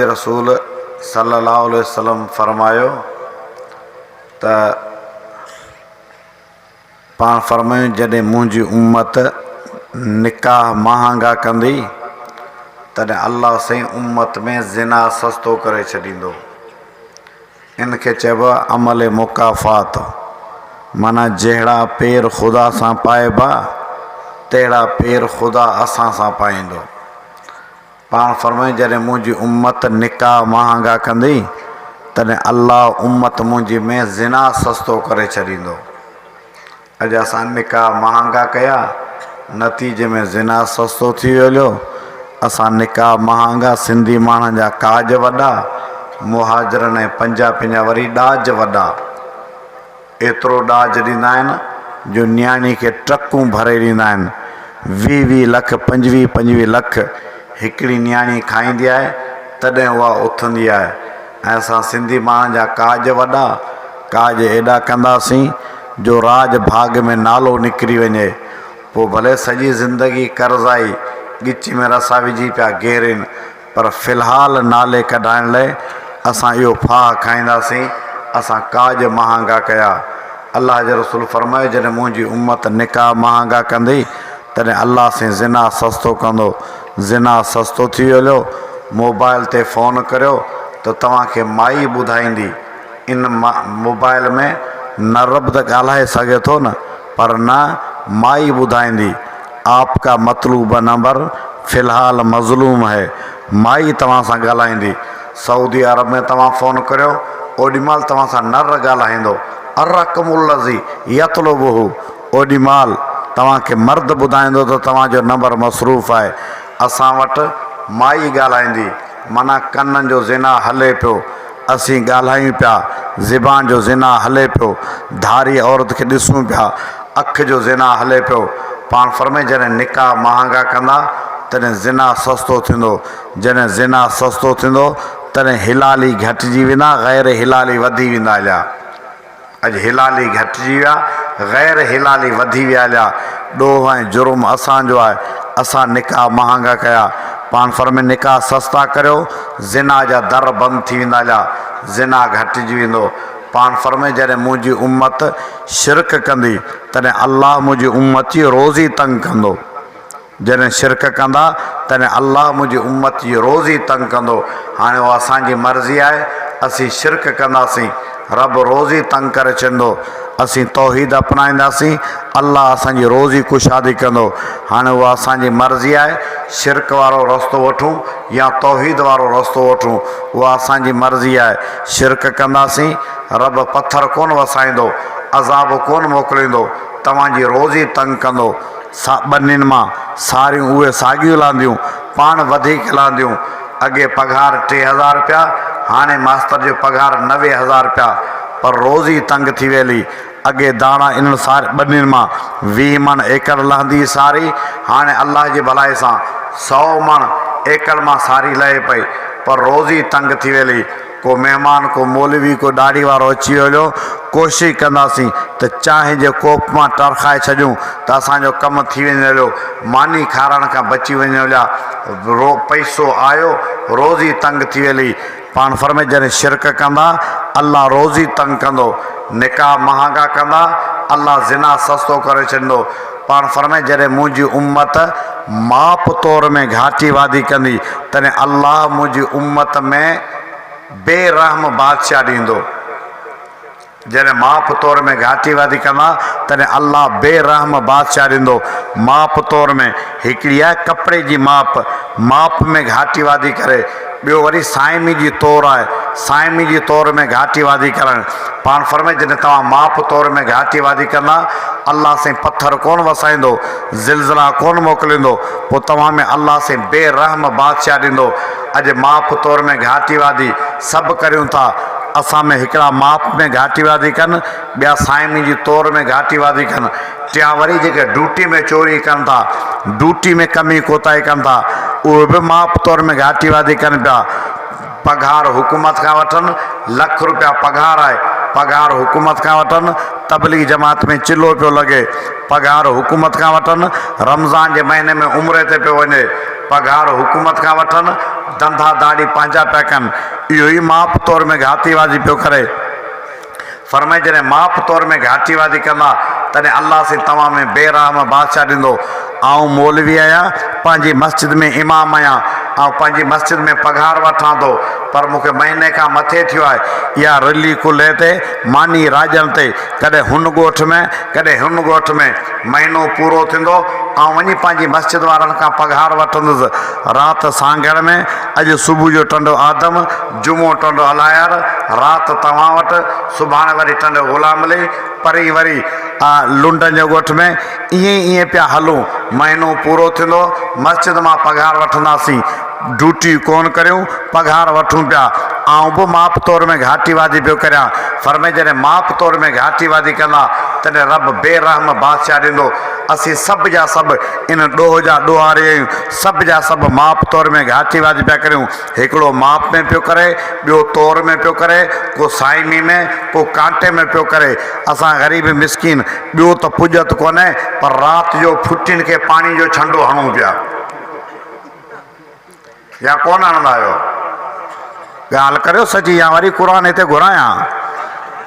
रसूल सल्लल्लाहु अलैहि वसल्लम फरमायो त पाण फरमायूं जॾहिं मुंहिंजी उम्मत निकाह महांगा कंदी तॾहिं अल्लाह साईं उम्मत में ज़िना सस्तो करे छॾींदो। इनखे चइबो आहे अमल मुकाफ़ात। माना जहिड़ा पेर ख़ुदा सां पाइबा तहिड़ा पेर ख़ुदा असां सां पाईंदो। पाण फरमायूं जॾहिं मुंहिंजी उम्मत निकाह महांगा कंदी तॾहिं अल्लाह उम्मत मुंहिंजी में ज़िना सस्तो करे छॾींदो। अॼु असां निकाह महांगा कया, नतीजे में ज़िना सस्तो थी वियो। असां निकाह महांगा, सिंधी माण्हुनि जा काज वॾा, मुहाजरनि ऐं पंजाबी जा वरी ॾाज वॾा। एतिरो ॾाज ॾींदा आहिनि जो न्याणी खे ट्रकूं भरे ॾींदा आहिनि। 20-20 लख 25-25 लख हिकिड़ी न्याणी खाईंदी आहे तॾहिं उहा उथंदी आहे। ऐं असां सिंधी माण्हुनि जा काज वॾा, काज एॾा कंदासीं जो राज भाग में नालो निकिरी वञे। पोइ भले सॼी ज़िंदगी कर्ज़ाई ॻिची में रसा विझी पिया घेरनि, पर फ़िलहाल नाले कढाइण लाइ असां इहो फाह खाईंदासीं। असां काज महांगा कया। अल्लाह जे रसूल फरमायो जॾहिं मुंहिंजी उम्मत निकाह महांगा कंदी तॾहिं अल्लाह सां ज़िना सस्तो कंदो। ज़िना सस्तो थी वियो। मोबाइल ते फ़ोन करियो त तव्हांखे माई ॿुधाईंदी। इन मोबाइल में न रब त ॻाल्हाए सघे थो न, पर न माई ॿुधाईंदी। आपका मतलूब नंबर फ़िलहाल मज़लूम है। माई तव्हां सां ॻाल्हाईंदी। सऊदी अरब में तव्हां फ़ोन करियो ओॾीमहिल तव्हां सां नर ॻाल्हाईंदो। अर्रक़मुल्लज़ी यतलुबुहु, ओॾीमहिल तव्हांखे मर्द ॿुधाईंदो त तव्हांजो नंबर मसरूफ़ आहे। असां वटि माई ॻाल्हाईंदी। माना कननि जो ज़िना हले पियो, असीं ॻाल्हायूं पिया, ज़बान जो ज़िना हले पियो, धारी औरत खे ॾिसूं पिया, अखि जो ज़िना हले पियो। पाण फरमाए जॾहिं निकाह महांगा कंदा तॾहिं ज़िना सस्तो थींदो। जॾहिं ज़िना सस्तो थींदो तॾहिं हिलाली घटिजी वेंदा, ग़ैर हिलाली वधी वेंदा हलिया। अॼु हिलाली घटिजी विया, ग़ैर हिलाली वधी विया हलिया। ॾोह ऐं जुर्म असांजो आहे। असां निकाह महांगा कया। पाण फरमाए निकाह सस्ता करियो, ज़िना जा दर बंदि थी वेंदा हलिया, ज़िना घटिजी वेंदो। पाण फरमाए जॾहिं मुंहिंजी उम्मत शिरक कंदी तॾहिं अल्लाह मुंहिंजी उम्मत जी रोज़ी तंग कंदो। जॾहिं शिरक कंदा तॾहिं अल्लाह मुंहिंजी उम्मत जी रोज़ी तंग कंदो। हाणे उहा असांजी मर्ज़ी आहे, असीं शिरक कंदासीं, रब रोज़ी तंग करे छॾींदो। असीं तौहीद अपनाईंदासीं, अल्लाह असांजी रोज़ी कुशादी कंदो। हाणे उहा असांजी मर्ज़ी आहे, शिरक वारो रस्तो वठूं या तौहीद वारो रस्तो वठूं, उहा असांजी मर्ज़ी आहे। शिरक कंदासीं, रब पथर कोन वसाईंदो, अज़ाब कोन मोकिलींदो, तव्हांजी रोज़ी तंग कंदो। ॿनिनि मां सारियूं उहे साॻियूं लांदियूं, पाण वधीक लांदियूं। अॻे पघार 3000 रुपया, हाणे मास्तर जो पघार 90,000 रुपया, पर रोज़ी तंग थी वेली। अॻे दाणा इन्हनि ॿनिनि मां 20 मण एकड़ लहंदी सारी, हाणे अल्लाह जी भलाई सां 100 मण एकड़ मां सारी लहे पई, पर रोज़ी तंग थी वेली। को महिमान, को मौलवी, को ॾाढ़ी वारो अची वियो, कोशिशि कंदासीं त चांहि जे कोप मां टरखाए छॾियूं त असांजो कमु थी वञे हलियो, मानी खाराइण खां बची वञे हलिया। पैसो आयो, रोज़ी तंग थी वेली। पाण फरमाए जॾहिं शिरक कंदा अल्लाह रोज़ी तंग कंदो। निकाह महांगा कंदा अल्लाह ज़िना सस्तो करे छॾींदो। पाण फरमाए जॾहिं मुंहिंजी उम्मत माप तौर में घाटी वादी कंदी तॾहिं अल्लाह मुंहिंजी उम्मत में बेरहम बादशाह ॾींदो। जॾहिं माप तौर में घाटी वादी कंदा तॾहिं अल्लाह बेरहम बादशाह ॾींदो। माप तौर में हिकिड़ी आहे कपिड़े जी माप, माप में घाटी वादी करे। ॿियो वरी साइमी जी तौर आहे, साइमी जी तौर में घाटी वादी करणु। पाण फरमाए जॾहिं तव्हां माप तौर में घाटी वादी कंदा अल्लाह साईं पथर कोन वसाईंदो, ज़िलज़िला कोन मोकिलींदो, पोइ तव्हां में अल्लाह साईं बेरहम बादशाह ॾींदो। अॼु माप तौर में घाटी वादी सभु करियूं था। असां में हिकिड़ा माप में घाटी वादी कनि, ॿिया साइमी जी तौर में घाटी वादी कनि, टिया वरी जेके ड्यूटी में चोरी कनि था, ड्यूटी में कमी कोताही कनि था, उहे बि माप तौर में घाटी वादी कनि पिया। पघार हुकूमत खां वठनि, लख रुपया पघार आहे, पघार हुकूमत खां वठनि, तबलीग जमात में चिलो पियो लॻे, पघार हुकूमत खां वठनि, रमज़ान जे महीने में उम्रे ते पियो वञे, पघार हुकूमत खां वठनि, धंधा दाड़ी पंहिंजा पिया कनि, इहो ई माप तौर में घातीबाज़ी पियो करे। फरमाए जॾहिं माप तौर में घाटीबाज़ी कंदा तॾहिं अल्लाह से तव्हां में बेरहम बादशाह ॾींदो। आउं मौलवी आहियां, पंहिंजी मस्जिद में इमाम आहियां, ऐं पंहिंजी मस्जिद में पघार वठां थो, पर मूंखे महीने खां मथे थियो आहे इहा रली कुल्हे ते मानी राजनि ते, कॾहिं हुन ॻोठ में कॾहिं हुन ॻोठ में महीनो पूरो थींदो ऐं वञी पंहिंजी मस्जिद वारनि खां पघार वठंदुसि। राति सांगड़ में अॼु सुबुह जो टंडो आदम, जुमो टंडो अलायर, राति तव्हां वटि, सुभाणे वरी टंडो ग़ुलाम अली, परी वरी लुंडनि जे ॻोठ में, ईअं पिया हलूं। महीनो पूरो थींदो, मस्जिद मां पघार वठंदासीं, ड्यूटी कोन करियूं, पघार वठूं पिया। आउं बि माप तौर में घाटीबाज़ी पियो करियां। फरमाए जॾहिं माप तौर में घाटीबाज़ी कंदा तॾहिं रब बेरहम बादशाह ॾींदो। असीं सभु जा सभु इन ॾोह जा ॾोहारे आहियूं, सभु जा सभु माप तौर में घाटीबाज़ी पिया करियूं। हिकिड़ो माप में पियो करे, ॿियो तौर में पियो करे, को साइमी में, को कांटे में पियो करे। असां ग़रीब मिसकिन ॿियो त पुॼत कोन्हे, पर राति जो फुटियुनि खे पाणी जो छंडो हणूं पिया, या कोन हणंदा आहियो? ॻाल्हि करियो सची, या वरी क़ुर हिते घुरायां?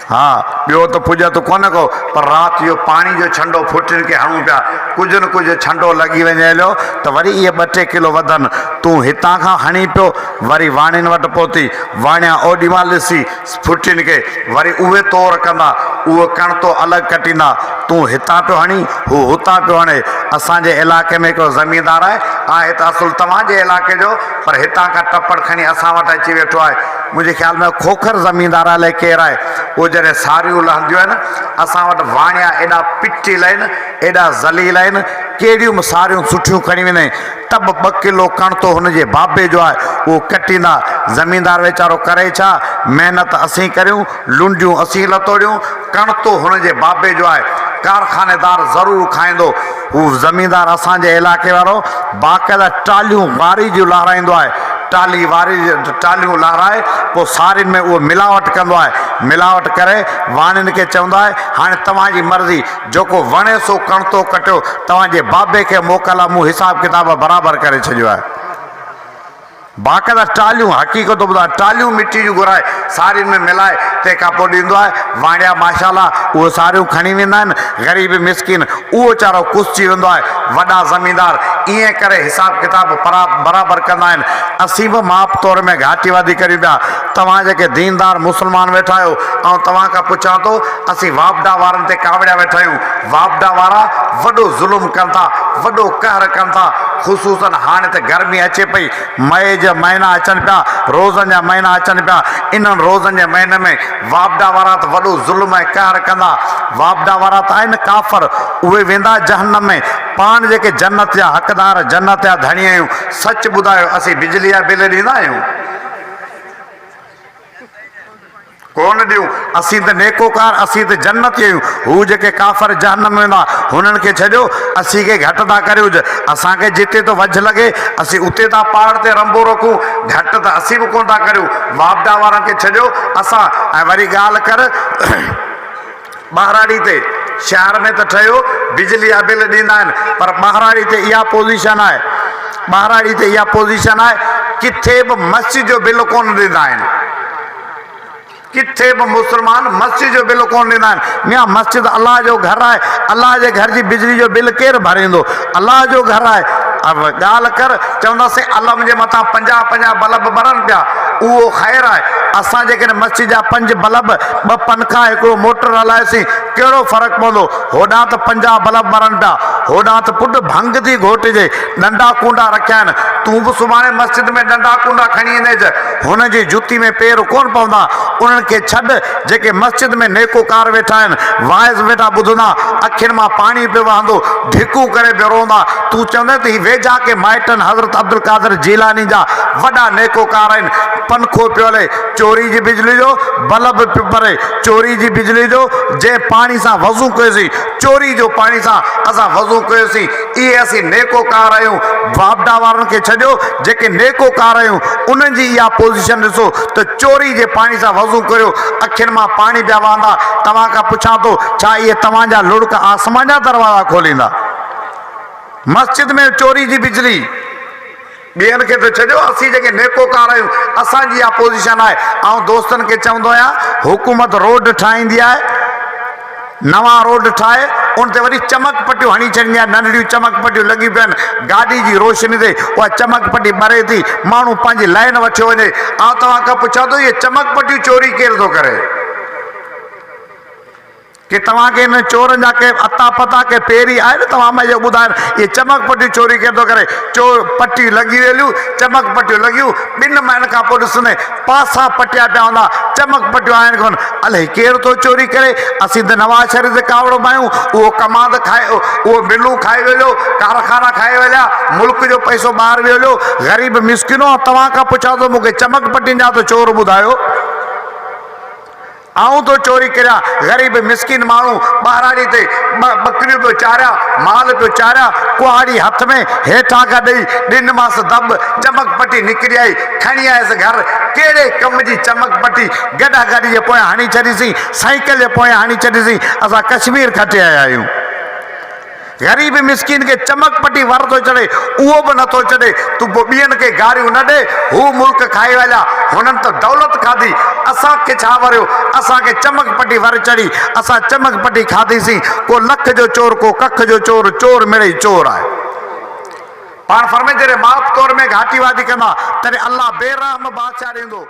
हा, ॿियो त पुॼत कोन्हे को, पर राति जो पाणी जो छंडो फुटियुनि खे हणूं पिया। कुझु न कुझु छंडो लॻी वञे हलियो त वरी इहे 2-3 किलो वधनि। तूं हितां खां हणी पियो, वरी वाणियुनि वटि पहुती, वाणिया ओॾी महिल ॾिसी फुटियुनि खे, वरी उहे तौर कंदा, उहो कणतो अलॻि कटींदा। तूं हितां पियो हणी, हू हुतां पियो हणे। असांजे इलाइक़े में हिकिड़ो ज़मीनदार आहे त असुल तव्हांजे इलाइक़े जो, पर हितां खां टपड़ खणी असां वटि अची वेठो आहे। मुंहिंजे ख़्याल में खोखर ज़मीनदार अलाए केरु आहे, उहो जॾहिं सारियूं लहंदियूं आहिनि असां वटि वाणिया एॾा पिटियल आहिनि, एॾा ज़लील आहिनि, कहिड़ियूं सारियूं सुठियूं खणी वेंदा आहिनि। टब 2 किलो कणतो हुनजे बाबे जो आहे, उहो कटींदा। ज़मीनदार वीचारो करे छा, महिनत असीं करियूं, लुंडियूं असीं लतोड़ियूं, कणतो हुनजे बाबे जो आहे। कारखानेदार ज़रूरु खाईंदो। हू ज़मीनदार असांजे इलाइक़े वारो बाक़ाइदा टालियूं वारी जूं लहाराईंदो आहे, टाली वारी टालियूं लहाराए पोइ सारियुनि में उहो मिलावट कंदो आहे। मिलावट करे वाणियुनि खे चवंदो आहे हाणे तव्हांजी मर्ज़ी, जेको वणे सो कणतो कटियो, तव्हांजे बाबे खे मोकल आहे, मूं हिसाब किताब बराबरि करे छॾियो आहे। बाक़ाइदा टालियूं, हक़ीक़त ॿुधाए, टालियूं मिटी जूं घुराए सारियुनि में मिलाए तंहिंखां पोइ ॾींदो आहे। वाणिया माशाला उहे सारियूं खणी वेंदा आहिनि, ग़रीब मिसकिन उहो वीचारो कुसिजी वेंदो आहे। वॾा ज़मीनदार ईअं करे हिसाब किताब बराबरि कंदा आहिनि। असीं बि माप तौर में घाटीबाज़ी करियूं पिया। तव्हां जेके दीनदार मुस्लमान वेठा आहियो, ऐं तव्हां खां पुछां थो, असीं वापडा वारनि ते कावड़िया वेठा आहियूं। वापडा वारा वॾो ज़ुल्म कनि था, वॾो कहर कनि था। ख़ुशूसन हाणे त गर्मी अचे पई, मई जा महीना अचनि पिया, रोज़नि जा महीना अचनि पिया। इन्हनि रोज़नि जे महीने में वापडा वारा त वॾो ज़ुल्म ऐं कहर कंदा। वापडा वारा त आहिनि काफ़र, उहे वेंदा जहन्नम में। पाण जेके जन्नत जा हक़दार, जन्नत जा धणी आहियूं। सच ॿुधायो, असीं बिजली जा बिल ॾींदा आहियूं? कोन ॾियूं। असीं त नेकोकार, असीं त जन्नत आहियूं। हू जेके काफ़र जहन्नम में वेंदा, हुननि खे छॾियो, असीं खे घटि था करियूं। असांखे जिते तो वझ लॻे असीं उते था पहाड़ ते रंबो रखूं, घटि त असीं बि कोन था करियूं। वापडा वारनि खे छॾियो असां। ऐं वरी ॻाल्हि कर ॿाहिराड़ी ते, शहर में त ठहियो बिजली जा बिल ॾींदा आहिनि, पर ॿाहिराड़ी ते इहा पोज़ीशन आहे, ॿाहिराड़ी ते इहा पोज़ीशन आहे, किथे बि मस्जिद जो बिल कोन ॾींदा आहिनि। किथे बि मुस्लमान मस्जिद जो बिल कोन ॾींदा आहिनि। मियां मस्जिद अलाह जो घर आहे, अलाह जे घर जी बिजली जो बिल केरु भरींदो? अलाह जो घर आहे। अब ॻाल्हि कर, चवंदासीं अलम जे मथां 50-50 बल्ब ॿरनि पिया, उहो ख़ैरु आहे। असां जेकॾहिं मस्जिद जा 5 बल्ब, 2 पंखा, हिकिड़ो मोटर हलाएसीं, कहिड़ो फ़र्क़ु पवंदो? होॾां त 50 बल्ब ॿरनि पिया, होॾां त पुटु भंग थी घोटिजे, नंढा कूंडा रखिया आहिनि। तूं बि सुभाणे मस्जिद में नंढा कूंडा खणी ईंदे, हुनजी जुती में पेर कोन पवंदा। उन्हनि खे छॾ जेके मस्जिद में नेकोकार वेठा आहिनि, वाइज़ वेठा ॿुधंदा, अखियुनि मां पाणी पियो वहंदो, ढिकूं करे पियो रोंदा। तूं चवंदे त ही वेझा के माइटनि हज़रत अब्दुल कादिर जीलानी जा वॾा नेकोकार आहिनि। पंखो पियो हले, चोरी जी बिजली जो बल्ब पियो ॿरे, चोरी जी बिजली जो, जंहिं पाणी सां वज़ू कयोसीं, चोरी जो पाणी सां असां वज़ू कयोसीं। इहे असीं नेकोकार आहियूं। वापडा वारनि खे छॾियो, जेके नेकोकार आहियूं उन्हनि जी इहा पोज़ीशन ॾिसो त चोरी जे पाणी सां वज़ू करियो, अखियुनि मां पाणी पिया वहंदा। तव्हां खां पुछां थो, छा इहे तव्हांजा लुड़क आसमान जा दरवाज़ा खोलींदा? मस्जिद में चोरी जी बिजली, ॿियनि खे त छॾियो, असीं जेके नेकोकार आहियूं असांजी इहा पोज़ीशन आहे। ऐं दोस्तनि खे चवंदो आहियां, हुकूमत रोड ठाहींदी आहे, नवां रोड ठाहे उन ते वरी चमक पटियूं हणी छॾींदी आहे, नंढड़ियूं चमक पटियूं लॻी पियूं आहिनि, गाॾी जी रोशनी ते उहा चमक पटी ॿरे थी, माण्हू पंहिंजी लाइन वठियो वञे। ऐं तव्हां खां पुछां थो, इहे चमक पटियूं चोरी केरु थो करे? कि तव्हांखे हिन चोरनि जा के अता पता के पहिरीं आहे न? तव्हां मुंहिंजो ॿुधायो, इहे चमक पटियूं चोरी केरु थो करे? चोर पटियूं लॻी वेलियूं, चमक पटियूं लॻियूं, 2 महीननि खां पोइ ॾिसंदे पासा पटिया पिया हूंदा, चमक पटियूं आहिनि कोन। अलाए केरु थो चोरी करे? असीं त नवाज़ शरीफ़ ते कावड़ो पायूं, उहो कमांद खाए, उहो मिलूं खाई वेलियो, कारखाना खाई वेलिया, मुल्क जो पैसो ॿाहिरि वियो हलियो, ग़रीब मिसकिनो। तव्हां खां पुछां थो, मूंखे चमक पटियुनि जा त चोर ॿुधायो। आऊं तो चोरी करिया, ग़रीब मिसकिन माण्हू ॿारहाड़ी ते बकरियूं पियो चारिया, माल पियो चारिया, कुहाड़ी हथ में हेठां खां ॾेई ॾिनमांसि दॿ, चमक पटी निकिरी आई, खणी आयसि घर। कहिड़े कम जी चमक पटी? गॾा गाॾी जे पोयां हणी छॾीसीं, साइकिल जे पोयां हणी छॾीसीं, असां कश्मीर खटे आया आहियूं। ग़रीब मिसकिन के चमक पटी वर तो चढ़े, उहो बि नथो चढ़े, तूं पोइ ॿियनि खे गारियूं न ॾे। हू मुल्क खाई वलिया, हुननि त दौलत खाधी, असांखे छा वरियो? असांखे चमक पटी वर चढ़ी, असां चमक पटी खाधीसीं। को लख जो चोर, को कख जो चोर, चोर मिड़ई चोर आहे। पाण फरमाए जॾहिं माप तौर में घाटी वादी कंदा, तॾहिं अल्लाह बेरहम बादशाह ॾींदो।